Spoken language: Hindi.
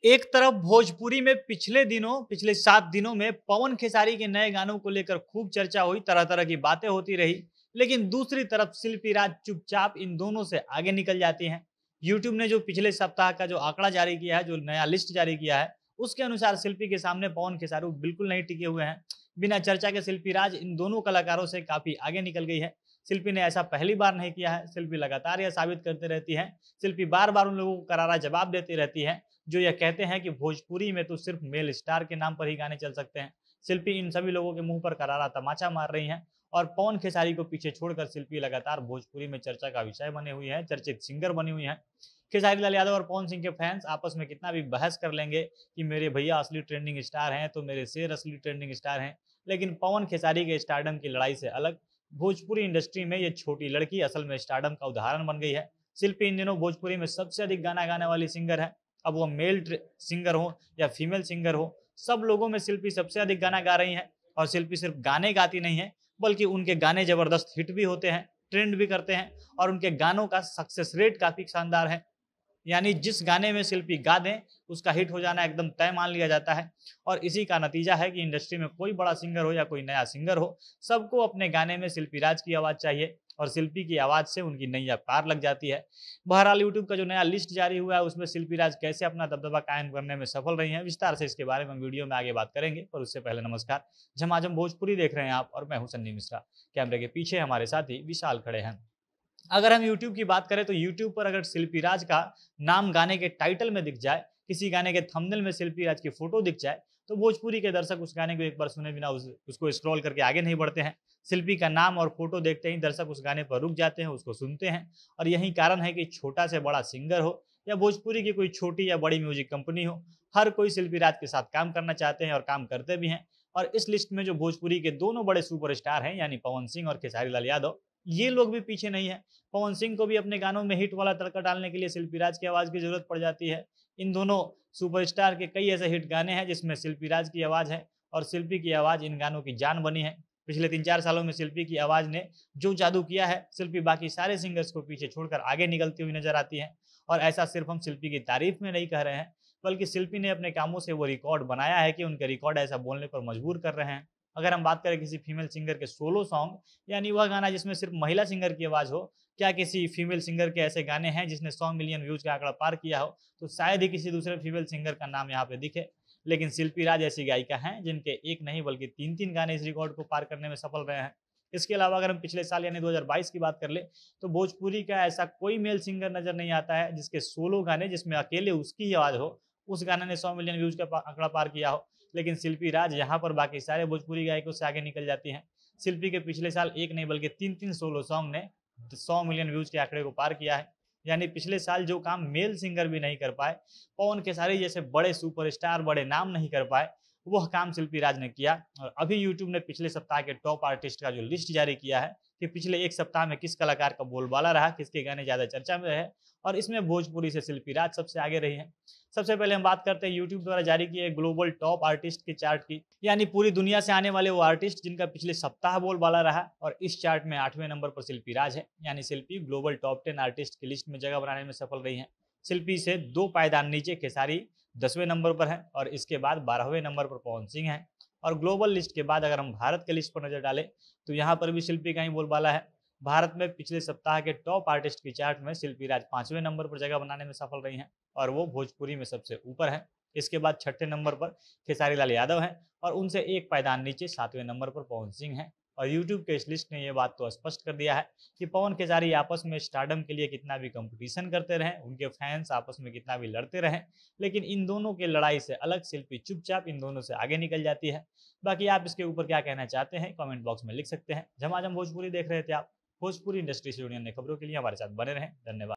एक तरफ भोजपुरी में पिछले 7 दिनों में पवन खेसारी के नए गानों को लेकर खूब चर्चा हुई, तरह-तरह की बातें होती रही। लेकिन दूसरी तरफ शिल्पी राज चुपचाप इन दोनों से आगे निकल जाती हैं। यूट्यूब ने जो पिछले सप्ताह का जो आंकड़ा जारी किया है, जो नया लिस्ट जारी किया है, उसके अनुसार शिल्पी के सामने पवन खेसारी बिल्कुल नहीं टिके हुए हैं। बिना चर्चा के शिल्पी राज इन दोनों कलाकारों से काफ़ी आगे निकल गई है। शिल्पी ने ऐसा पहली बार नहीं किया है, शिल्पी लगातार यह साबित करते रहती हैं। शिल्पी बार-बार उन लोगों को करारा जवाब देती रहती हैं जो ये कहते हैं कि भोजपुरी में तो सिर्फ मेल स्टार के नाम पर ही गाने चल सकते हैं। शिल्पी इन सभी लोगों के मुंह पर करारा तमाचा मार रही हैं और पवन खेसारी को पीछे छोड़कर शिल्पी लगातार भोजपुरी में चर्चा का विषय बने हुए हैं, चर्चित सिंगर बनी हुई हैं। खेसारी लाल यादव और पवन सिंह के फैंस आपस में कितना भी बहस कर लेंगे कि मेरे भैया असली ट्रेंडिंग स्टार हैं तो मेरे शेर असली ट्रेंडिंग स्टार हैं, लेकिन पवन खेसारी के स्टारडम की लड़ाई से अलग भोजपुरी इंडस्ट्री में ये छोटी लड़की असल में स्टारडम का उदाहरण बन गई है। शिल्पी इन दिनों भोजपुरी में सबसे अधिक गाना गाने वाली सिंगर है। अब वो सिंगर हो या फीमेल सिंगर हो, सब लोगों में शिल्पी सबसे अधिक गाना गा रही हैं। और शिल्पी सिर्फ गाने गाती नहीं है, बल्कि उनके गाने जबरदस्त हिट भी होते हैं, ट्रेंड भी करते हैं और उनके गानों का सक्सेस रेट काफी शानदार है। यानी जिस गाने में शिल्पी गा दें, उसका हिट हो जाना एकदम तय मान लिया जाता है। और इसी का नतीजा है कि इंडस्ट्री में कोई बड़ा सिंगर हो या कोई नया सिंगर हो, सबको अपने गाने में शिल्पी राज की आवाज़ चाहिए और शिल्पी की आवाज़ से उनकी नैया पार लग जाती है। बहरहाल यूट्यूब का जो नया लिस्ट जारी हुआ है, उसमें शिल्पी राज कैसे अपना दबदबा कायम करने में सफल रही हैं, विस्तार से इसके बारे में वीडियो में आगे बात करेंगे। पर उससे पहले नमस्कार, झमाझम भोजपुरी देख रहे हैं आप और मैं हूं सन्नी मिश्रा। कैमरे के पीछे हमारे साथी विशाल खड़े हैं। अगर हम यूट्यूब की बात करें तो यूट्यूब पर अगर शिल्पी राज का नाम गाने के टाइटल में दिख जाए, किसी गाने के थंबनेल में शिल्पी राज की फोटो दिख जाए, तो भोजपुरी के दर्शक उस गाने को एक बार सुने बिना उसको स्क्रॉल करके आगे नहीं बढ़ते हैं। शिल्पी का नाम और फोटो देखते ही दर्शक उस गाने पर रुक जाते हैं, उसको सुनते हैं। और यही कारण है कि छोटा से बड़ा सिंगर हो या भोजपुरी की कोई छोटी या बड़ी म्यूजिक कंपनी हो, हर कोई शिल्पी राज के साथ काम करना चाहते हैं और काम करते भी हैं। और इस लिस्ट में जो भोजपुरी के दोनों बड़े सुपरस्टार हैं, यानी पवन सिंह और खेसारी लाल यादव, ये लोग भी पीछे नहीं है। पवन सिंह को भी अपने गानों में हिट वाला तड़का डालने के लिए शिल्पी राज की आवाज़ की ज़रूरत पड़ जाती है। इन दोनों सुपरस्टार के कई ऐसे हिट गाने हैं जिसमें शिल्पी राज की आवाज़ है और शिल्पी की आवाज़ इन गानों की जान बनी है। पिछले 3-4 सालों में शिल्पी की आवाज़ ने जो जादू किया है, शिल्पी बाकी सारे सिंगर्स को पीछे छोड़कर आगे निकलती हुई नज़र आती है। और ऐसा सिर्फ हम शिल्पी की तारीफ में नहीं कह रहे हैं, बल्कि शिल्पी ने अपने कामों से वो रिकॉर्ड बनाया है कि उनके रिकॉर्ड ऐसा बोलने पर मजबूर कर रहे हैं। अगर हम बात करें किसी फीमेल सिंगर के सोलो सॉन्ग, यानी वह गाना जिसमें सिर्फ महिला सिंगर की आवाज़ हो, क्या किसी फीमेल सिंगर के ऐसे गाने हैं जिसने 100 मिलियन व्यूज का आंकड़ा पार किया हो, तो शायद ही किसी दूसरे फीमेल सिंगर का नाम यहाँ पे दिखे। लेकिन शिल्पी राज ऐसी गायिका हैं जिनके एक नहीं बल्कि 3-3 गाने इस रिकॉर्ड को पार करने में सफल रहे हैं। इसके अलावा अगर हम पिछले साल यानी 2022 की बात कर ले, तो भोजपुरी का ऐसा कोई मेल सिंगर नजर नहीं आता है जिसके सोलो गाने जिसमें अकेले उसकी ही आवाज़ हो, उस गाने ने 100 मिलियन व्यूज का आंकड़ा पार किया हो। लेकिन शिल्पी राज यहाँ पर बाकी सारे भोजपुरी गायकों से आगे निकल जाती हैं। शिल्पी के पिछले साल एक नहीं बल्कि 3-3 सोलो सॉन्ग ने 100 मिलियन व्यूज के आंकड़े को पार किया है। यानी पिछले साल जो काम मेल सिंगर भी नहीं कर पाए, पवन खेसारी जैसे बड़े सुपरस्टार बड़े नाम नहीं कर पाए, वह काम शिल्पी राज ने किया। और अभी यूट्यूब ने पिछले सप्ताह के टॉप आर्टिस्ट का जो लिस्ट जारी किया है कि पिछले एक सप्ताह में किस कलाकार का बोलबाला रहा, किसके गाने ज़्यादा चर्चा में रहे, और इसमें भोजपुरी से शिल्पी राज सबसे आगे रही है। सबसे पहले हम बात करते हैं यूट्यूब द्वारा जारी किए ग्लोबल टॉप आर्टिस्ट की चार्ट की, यानी पूरी दुनिया से आने वाले वो आर्टिस्ट जिनका पिछले सप्ताह बोलबाला रहा। और इस चार्ट में 8वें नंबर पर शिल्पी राज है, यानी शिल्पी ग्लोबल टॉप 10 आर्टिस्ट की लिस्ट में जगह बनाने में सफल रही है। शिल्पी से 2 पायदान नीचे खेसारी 10वें नंबर पर है और इसके बाद 12वें नंबर पर पवन सिंह है। और ग्लोबल लिस्ट के बाद अगर हम भारत के लिस्ट पर नजर डालें, तो यहाँ पर भी शिल्पी का ही बोलबाला है। भारत में पिछले सप्ताह के टॉप आर्टिस्ट की चार्ट में शिल्पी राज 5वें नंबर पर जगह बनाने में सफल रही हैं और वो भोजपुरी में सबसे ऊपर है। इसके बाद 6ठे नंबर पर खेसारी लाल यादव हैं और उनसे एक पायदान नीचे 7वें नंबर पर पवन सिंह हैं। और यूट्यूब के इस लिस्ट ने यह बात तो स्पष्ट कर दिया है कि पवन खेसारी आपस में स्टारडम के लिए कितना भी कंपटीशन करते रहें, उनके फैंस आपस में कितना भी लड़ते रहें, लेकिन इन दोनों के लड़ाई से अलग शिल्पी चुपचाप इन दोनों से आगे निकल जाती है। बाकी आप इसके ऊपर क्या कहना चाहते हैं, कमेंट बॉक्स में लिख सकते हैं। झमाझम भोजपुरी देख रहे थे आप। भोजपुरी इंडस्ट्री से जुड़ी अन्य खबरों के लिए हमारे साथ बने रहें। धन्यवाद।